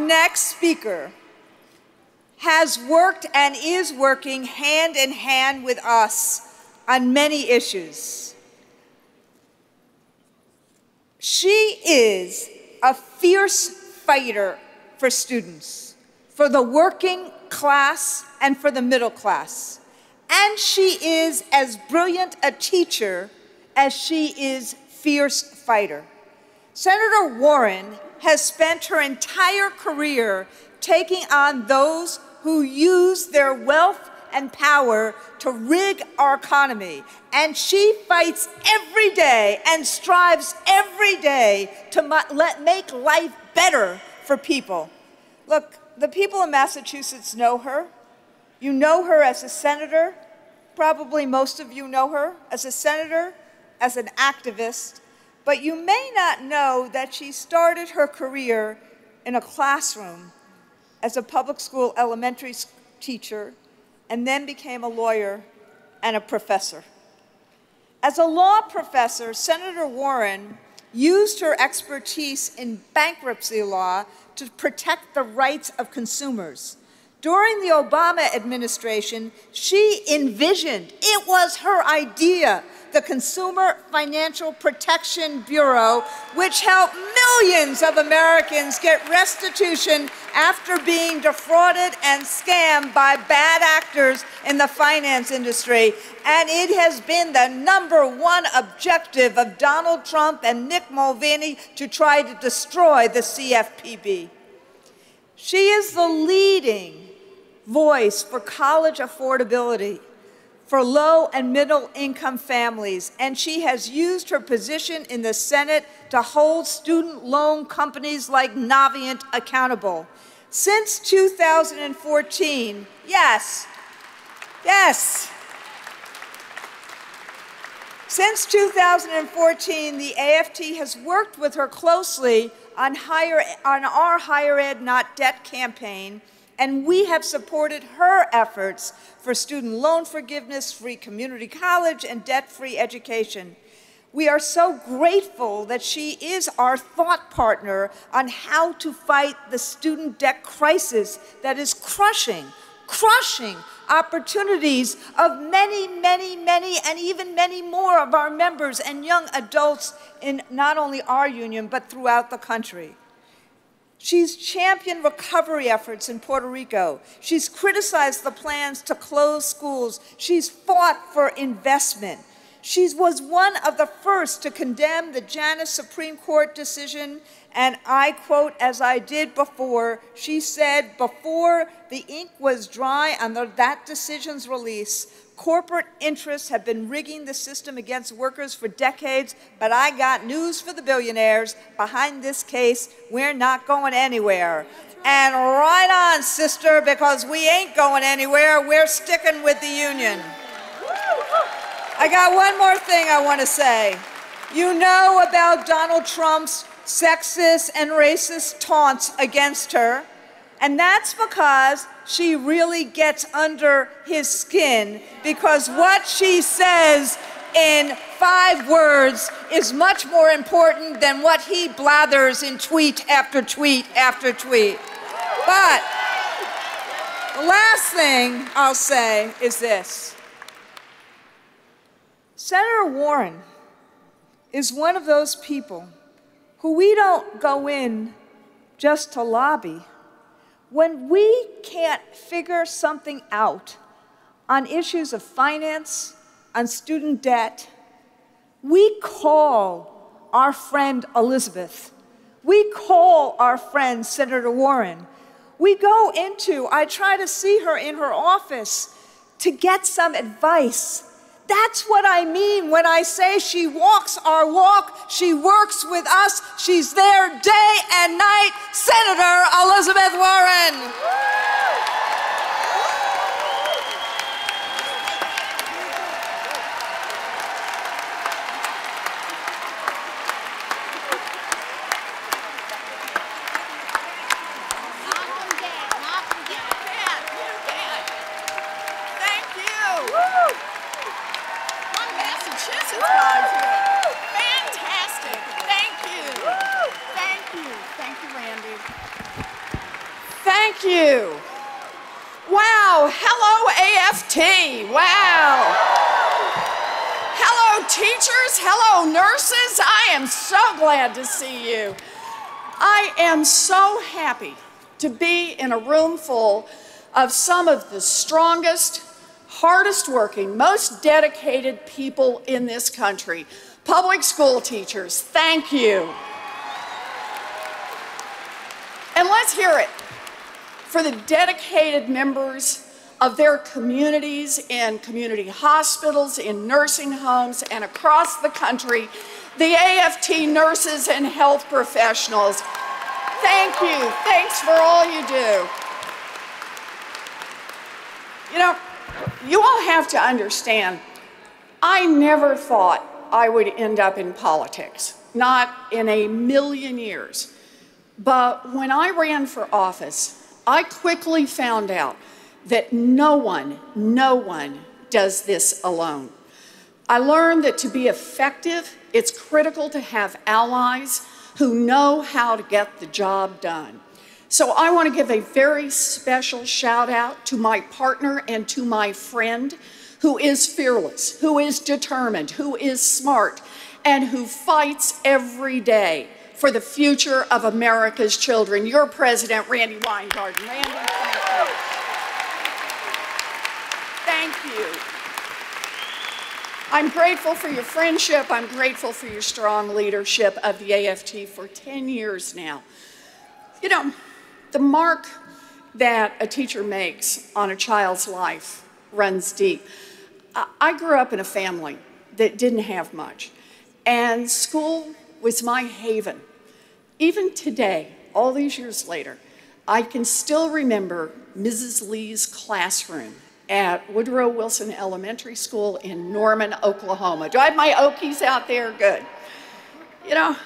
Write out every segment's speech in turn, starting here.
next speaker has worked and is working hand in hand with us on many issues. She is a fierce fighter for students, for the working class and for the middle class. And she is as brilliant a teacher as she is fierce fighter. Senator Warren has spent her entire career taking on those who use their wealth and power to rig our economy. And she fights every day and strives every day to make life better for people. Look, the people of Massachusetts know her. You know her as a senator. Probably most of you know her as a senator, as an activist. But you may not know that she started her career in a classroom as a public school elementary teacher, and then became a lawyer and a professor. As a law professor, Senator Warren used her expertise in bankruptcy law to protect the rights of consumers. During the Obama administration, she envisioned, it was her idea, the Consumer Financial Protection Bureau, which helped millions of Americans get restitution after being defrauded and scammed by bad actors in the finance industry. And it has been the #1 objective of Donald Trump and Nick Mulvaney to try to destroy the CFPB. She is the leading voice for college affordability for low and middle income families, and she has used her position in the Senate to hold student loan companies like Navient accountable. Since 2014, since 2014, the AFT has worked with her closely on our Higher Ed Not Debt campaign, and we have supported her efforts for student loan forgiveness, free community college, and debt-free education. We are so grateful that she is our thought partner on how to fight the student debt crisis that is crushing opportunities of many, and even many more of our members and young adults in not only our union, but throughout the country. She's championed recovery efforts in Puerto Rico. She's criticized the plans to close schools. She's fought for investment. She was one of the first to condemn the Janus Supreme Court decision, and I quote, as I did before, she said, before the ink was dry on that decision's release, corporate interests have been rigging the system against workers for decades, but I got news for the billionaires. Behind this case, we're not going anywhere. And right on, sister, because we ain't going anywhere. We're sticking with the union. I got one more thing I want to say. You know about Donald Trump's sexist and racist taunts against her, and that's because she really gets under his skin, because what she says in 5 words is much more important than what he blathers in tweet after tweet after tweet. But the last thing I'll say is this. Senator Warren is one of those people who we don't go in just to lobby. When we can't figure something out on issues of finance, on student debt, we call our friend Elizabeth. We call our friend Senator Warren. We go into, I try to see her in her office to get some advice. That's what I mean when I say she walks our walk, she works with us, she's there day and night, Senator Elizabeth Warren. Thank you. Wow, hello AFT, wow. Hello teachers, hello nurses, I am so glad to see you. I am so happy to be in a room full of some of the strongest, hardest working, most dedicated people in this country. Public school teachers, thank you. And let's hear it for the dedicated members of their communities in community hospitals, in nursing homes, and across the country, the AFT nurses and health professionals. Thank you. Thanks for all you do. You know, you all have to understand, I never thought I would end up in politics, not in a million years. But when I ran for office, I quickly found out that no one does this alone. I learned that to be effective, it's critical to have allies who know how to get the job done. So I want to give a very special shout out to my partner and to my friend who is fearless, who is determined, who is smart, and who fights every day for the future of America's children. Your president, Randy Weingarten. Randy, thank you. I'm grateful for your friendship. I'm grateful for your strong leadership of the AFT for 10 years now. You know, the mark that a teacher makes on a child's life runs deep. I grew up in a family that didn't have much, and school was my haven. Even today, all these years later, I can still remember Mrs. Lee's classroom at Woodrow Wilson Elementary School in Norman, Oklahoma. Do I have my Okies out there? Good. You know,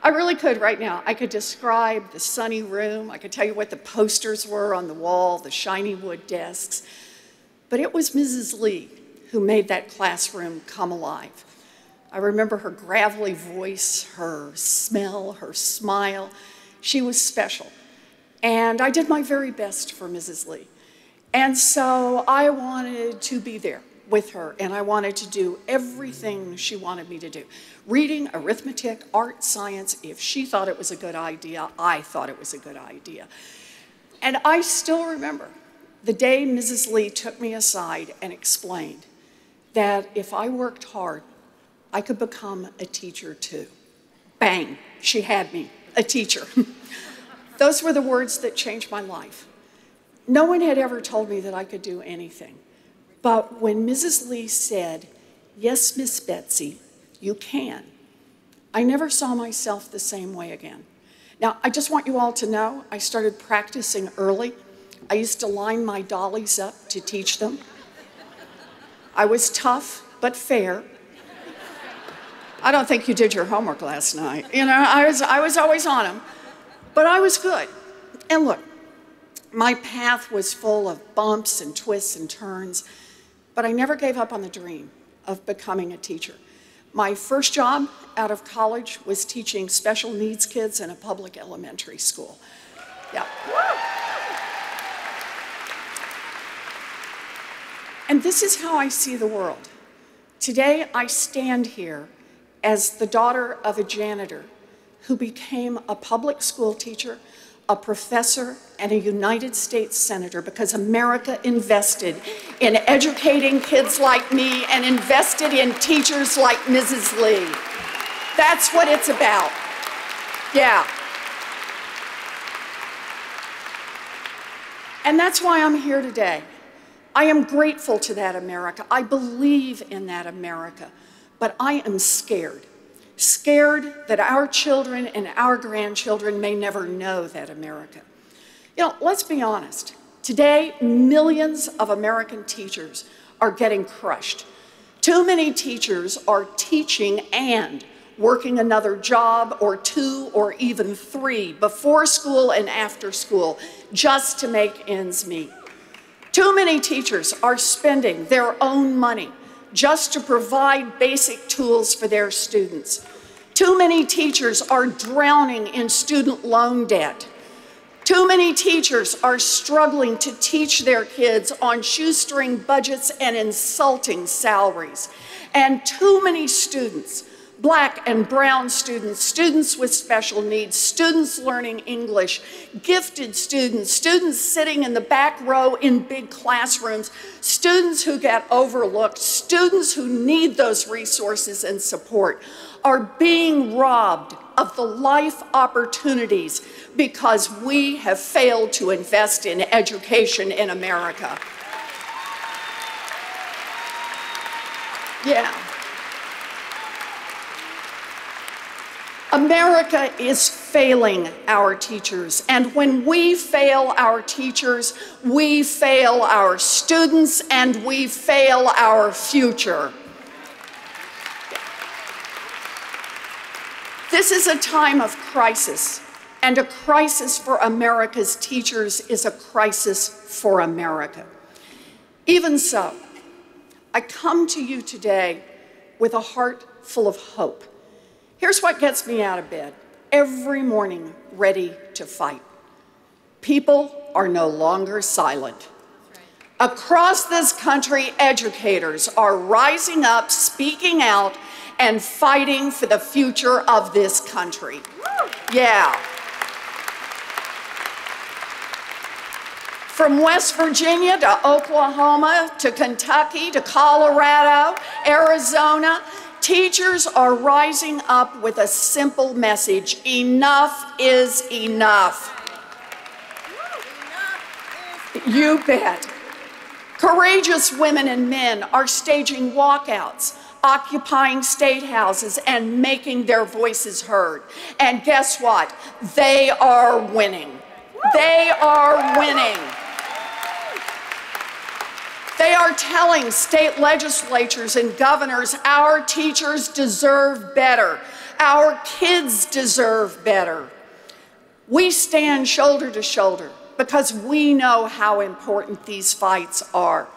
I really could right now. I could describe the sunny room. I could tell you what the posters were on the wall, the shiny wood desks. But it was Mrs. Lee who made that classroom come alive. I remember her gravelly voice, her smell, her smile. She was special. And I did my very best for Mrs. Lee. And so I wanted to be there with her, and I wanted to do everything she wanted me to do. Reading, arithmetic, art, science. If she thought it was a good idea, I thought it was a good idea. And I still remember the day Mrs. Lee took me aside and explained that if I worked hard, I could become a teacher too. Bang, she had me, a teacher. Those were the words that changed my life. No one had ever told me that I could do anything. But when Mrs. Lee said, "Yes, Miss Betsy, you can," I never saw myself the same way again. Now, I just want you all to know, I started practicing early. I used to line my dollies up to teach them. I was tough, but fair. I don't think you did your homework last night. You know, I was always on them, but I was good. And look, my path was full of bumps and twists and turns, but I never gave up on the dream of becoming a teacher. My first job out of college was teaching special needs kids in a public elementary school. Yeah. And this is how I see the world. Today, I stand here as the daughter of a janitor who became a public school teacher, a professor, and a United States Senator because America invested in educating kids like me and invested in teachers like Mrs. Lee. That's what it's about. Yeah. And that's why I'm here today. I am grateful to that America. I believe in that America. But I am scared. Scared that our children and our grandchildren may never know that America. You know, let's be honest. Today, millions of American teachers are getting crushed. Too many teachers are teaching and working another job or two or even three before school and after school just to make ends meet. Too many teachers are spending their own money just to provide basic tools for their students. Too many teachers are drowning in student loan debt. Too many teachers are struggling to teach their kids on shoestring budgets and insulting salaries. And too many students, Black and brown students, students with special needs, students learning English, gifted students, students sitting in the back row in big classrooms, students who get overlooked, students who need those resources and support are being robbed of the life opportunities because we have failed to invest in education in America. Yeah. America is failing our teachers, and when we fail our teachers, we fail our students, and we fail our future. This is a time of crisis, and a crisis for America's teachers is a crisis for America. Even so, I come to you today with a heart full of hope. Here's what gets me out of bed every morning, ready to fight. People are no longer silent. Across this country, educators are rising up, speaking out, and fighting for the future of this country. Yeah. From West Virginia to Oklahoma to Kentucky to Colorado, Arizona, teachers are rising up with a simple message: enough is enough. You bet. Courageous women and men are staging walkouts, occupying state houses, and making their voices heard. And guess what? They are winning. They are winning. They are telling state legislatures and governors, our teachers deserve better. Our kids deserve better. We stand shoulder to shoulder because we know how important these fights are.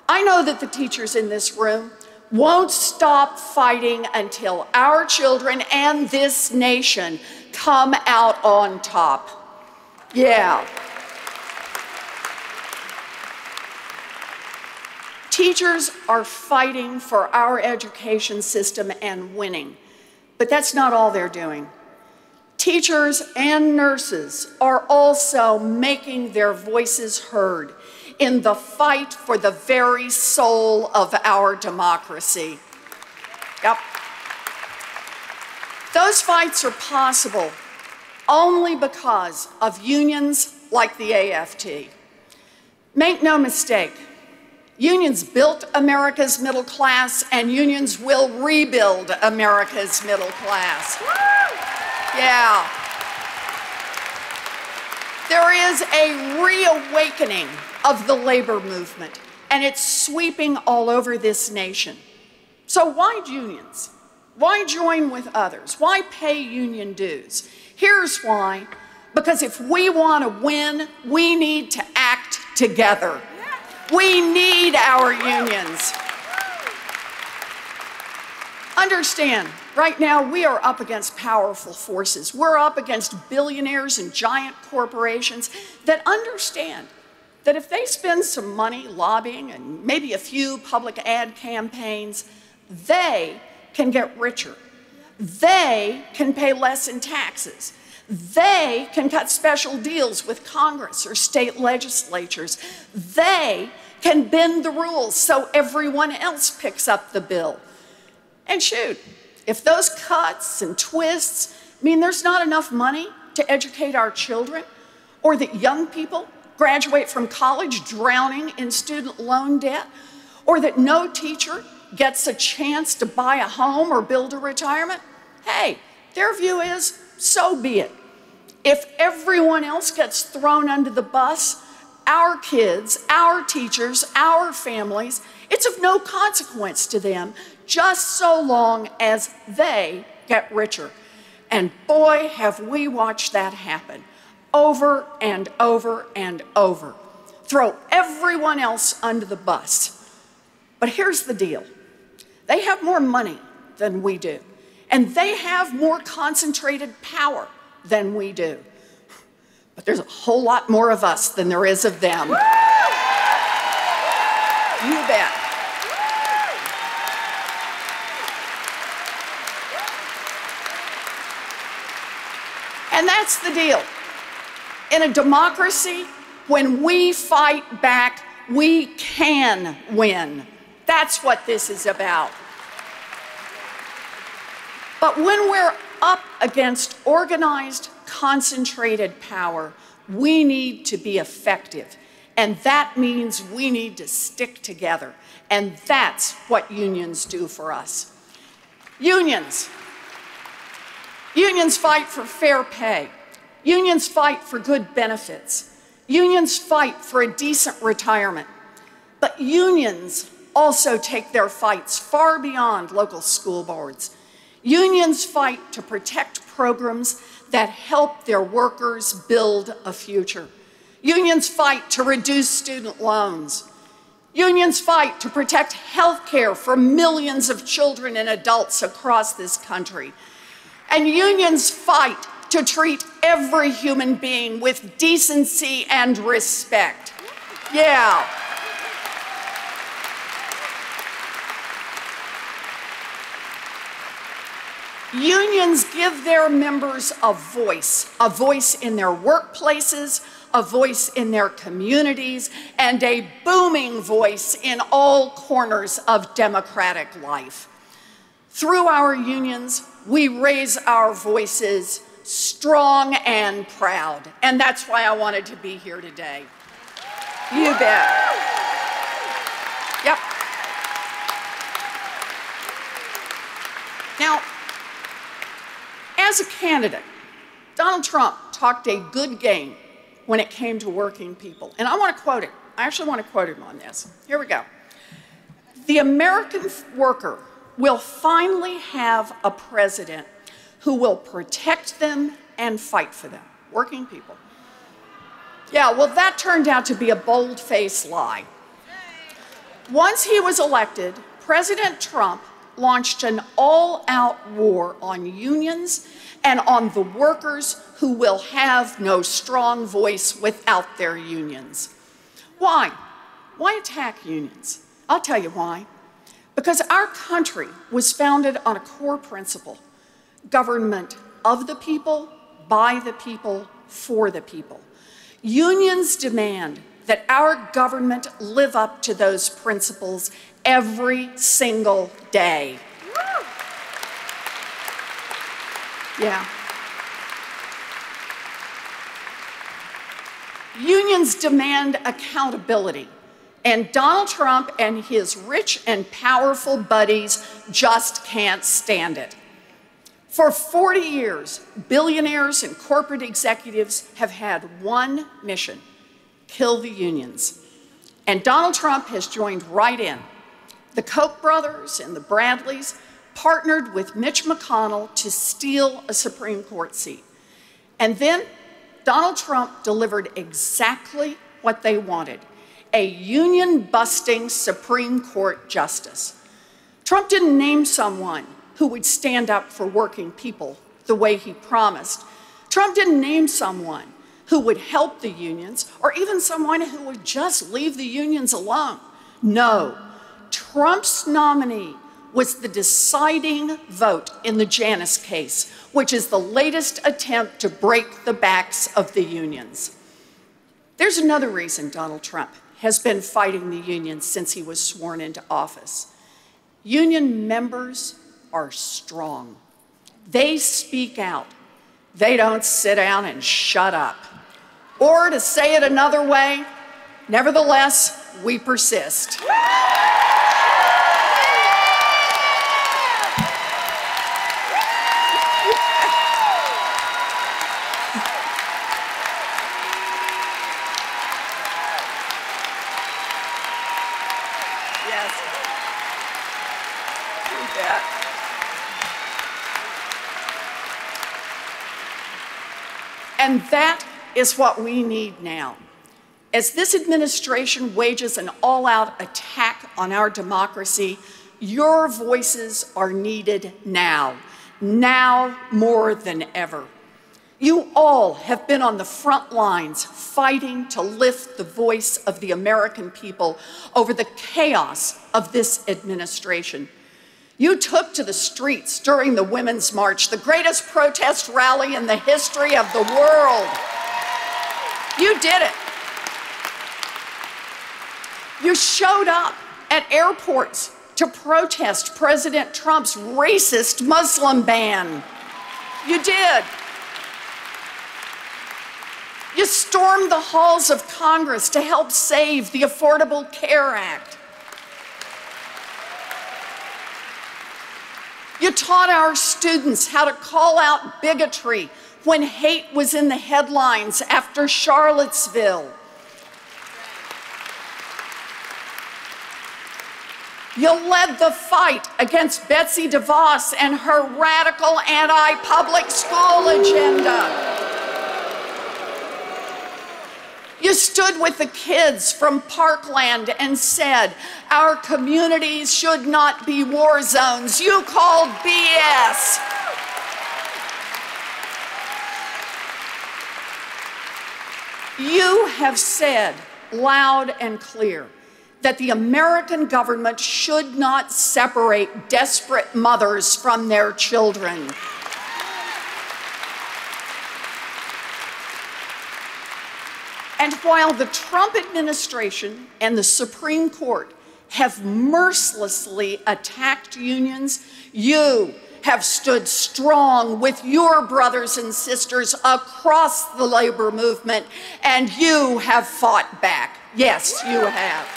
I know that the teachers in this room won't stop fighting until our children and this nation come out on top. Yeah. Teachers are fighting for our education system and winning, but that's not all they're doing. Teachers and nurses are also making their voices heard in the fight for the very soul of our democracy. Yep. Those fights are possible only because of unions like the AFT. Make no mistake, unions built America's middle class, and unions will rebuild America's middle class. Yeah. There is a reawakening of the labor movement, and it's sweeping all over this nation. So why unions? Why join with others? Why pay union dues? Here's why. Because if we want to win, we need to act together. We need our unions. Understand, right now we are up against powerful forces. We're up against billionaires and giant corporations that understand that if they spend some money lobbying and maybe a few public ad campaigns, they can get richer. They can pay less in taxes. They can cut special deals with Congress or state legislatures. They can bend the rules so everyone else picks up the bill. And shoot, if those cuts and twists mean there's not enough money to educate our children, or that young people graduate from college drowning in student loan debt, or that no teacher gets a chance to buy a home or build a retirement, hey, their view is, so be it. If everyone else gets thrown under the bus, our kids, our teachers, our families, it's of no consequence to them, just so long as they get richer. And boy, have we watched that happen over and over and over. Throw everyone else under the bus. But here's the deal. They have more money than we do, and they have more concentrated power than we do. but there's a whole lot more of us than there is of them. You bet. And that's the deal. In a democracy, when we fight back, we can win. That's what this is about. But when we're up against organized, concentrated power, we need to be effective. And that means we need to stick together. And that's what unions do for us. Unions. Unions fight for fair pay. Unions fight for good benefits. Unions fight for a decent retirement. But unions also take their fights far beyond local school boards. Unions fight to protect programs that help their workers build a future. Unions fight to reduce student loans. Unions fight to protect health care for millions of children and adults across this country. And unions fight to treat every human being with decency and respect. Yeah. Unions give their members a voice in their workplaces, a voice in their communities, and a booming voice in all corners of democratic life. Through our unions, we raise our voices strong and proud, and that's why I wanted to be here today. You bet. Yep. Now, as a candidate, Donald Trump talked a good game when it came to working people. And I want to quote it. I actually want to quote him on this. Here we go. The American worker will finally have a president who will protect them and fight for them. Working people. Yeah, well, that turned out to be a bold-faced lie. Once he was elected, President Trump launched an all-out war on unions and on the workers who will have no strong voice without their unions. Why? Why attack unions? I'll tell you why. Because our country was founded on a core principle: government of the people, by the people, for the people. Unions demand that our government live up to those principles every single day. Yeah. Unions demand accountability, and Donald Trump and his rich and powerful buddies just can't stand it. For 40 years, billionaires and corporate executives have had one mission: kill the unions. And Donald Trump has joined right in. The Koch brothers and the Bradleys partnered with Mitch McConnell to steal a Supreme Court seat. And then Donald Trump delivered exactly what they wanted: a union-busting Supreme Court justice. Trump didn't name someone who would stand up for working people the way he promised. Trump didn't name someone who would help the unions, or even someone who would just leave the unions alone. No, Trump's nominee was the deciding vote in the Janus case, which is the latest attempt to break the backs of the unions. There's another reason Donald Trump has been fighting the unions since he was sworn into office. Union members are strong. They speak out. They don't sit down and shut up. Or to say it another way, nevertheless, we persist. Yes. Do that. And that is what we need now. As this administration wages an all-out attack on our democracy, your voices are needed now more than ever. You all have been on the front lines fighting to lift the voice of the American people over the chaos of this administration. You took to the streets during the Women's March, the greatest protest rally in the history of the world. You did it. You showed up at airports to protest President Trump's racist Muslim ban. You did. You stormed the halls of Congress to help save the Affordable Care Act. You taught our students how to call out bigotry when hate was in the headlines after Charlottesville. You led the fight against Betsy DeVos and her radical anti-public school agenda. You stood with the kids from Parkland and said, our communities should not be war zones. You called BS. You have said loud and clear that the American government should not separate desperate mothers from their children. And while the Trump administration and the Supreme Court have mercilessly attacked unions, you have stood strong with your brothers and sisters across the labor movement, and you have fought back. Yes, you have.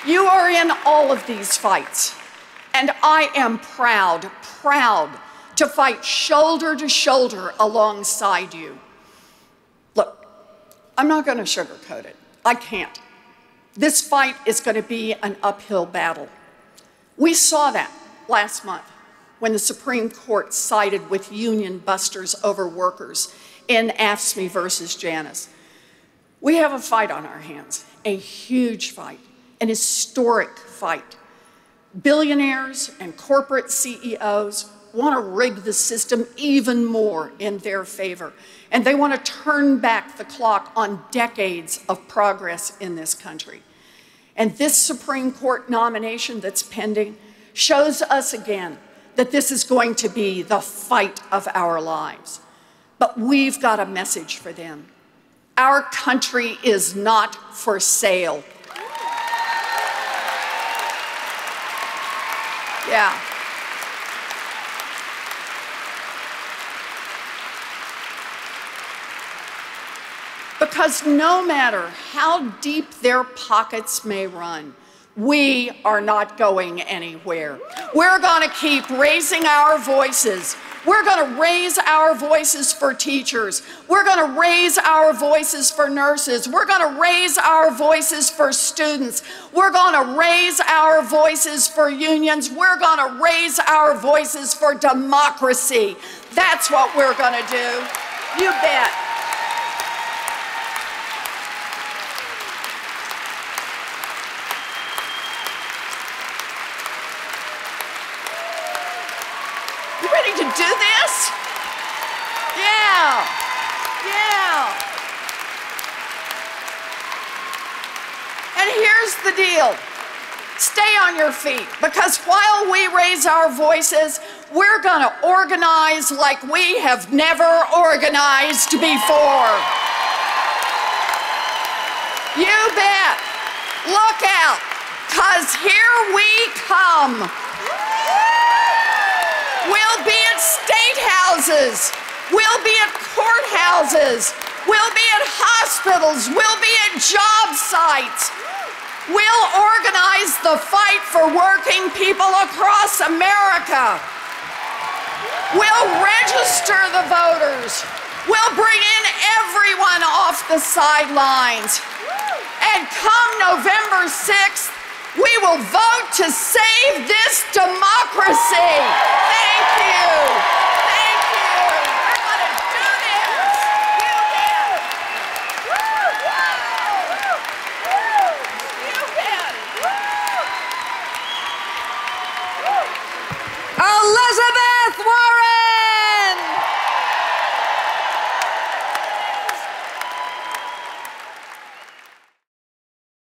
You are in all of these fights, and I am proud to fight shoulder to shoulder alongside you. Look, I'm not going to sugarcoat it. I can't. This fight is going to be an uphill battle. We saw that last month when the Supreme Court sided with union busters over workers in AFSCME versus Janus. We have a fight on our hands, a huge fight, an historic fight. Billionaires and corporate CEOs want to rig the system even more in their favor. And they want to turn back the clock on decades of progress in this country. And this Supreme Court nomination that's pending shows us again that this is going to be the fight of our lives. But we've got a message for them. Our country is not for sale. Yeah. Because no matter how deep their pockets may run, we are not going anywhere. We're going to keep raising our voices. We're going to raise our voices for teachers. We're going to raise our voices for nurses. We're going to raise our voices for students. We're going to raise our voices for unions. We're going to raise our voices for democracy. That's what we're going to do. You bet. You ready to do this? Yeah. Yeah. And here's the deal. Stay on your feet, because while we raise our voices, we're going to organize like we have never organized before. You bet. Look out, because here we come. We'll be at state houses. We'll be at courthouses. We'll be at hospitals. We'll be at job sites. We'll organize the fight for working people across America. We'll register the voters. We'll bring in everyone off the sidelines. And come November 6th, we will vote to save this democracy. Thank you.